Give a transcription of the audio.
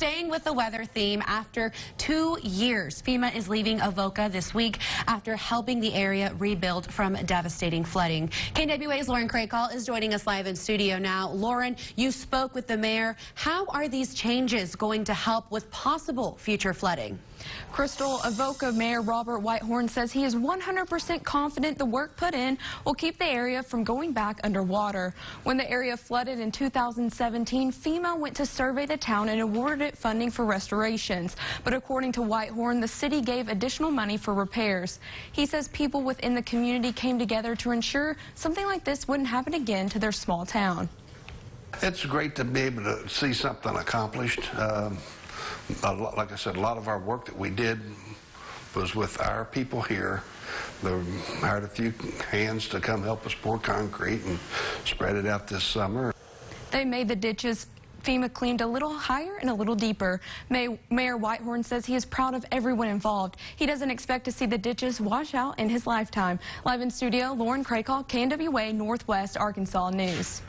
staying with the weather theme, after 2 years, FEMA is leaving Avoca this week after helping the area rebuild from devastating flooding. KNWA's Lauren Kraycall is joining us live in studio now. Lauren, you spoke with the mayor. How are these changes going to help with possible future flooding? Crystal, Avoca Mayor Robert Whitehorn says he is 100% confident the work put in will keep the area from going back underwater. When the area flooded in 2017, FEMA went to survey the town and awarded it funding for restorations. But according to Whitehorn, the city gave additional money for repairs. He says people within the community came together to ensure something like this wouldn't happen again to their small town. It's great to be able to see something accomplished. Like I said, a lot of our work that we did was with our people here. They hired a few hands to come help us pour concrete and spread it out this summer. They made the ditches FEMA cleaned a little higher and a little deeper. Mayor Whitehorn says he is proud of everyone involved. He doesn't expect to see the ditches wash out in his lifetime. Live in studio, Lauren Kraycall, KNWA Northwest Arkansas News.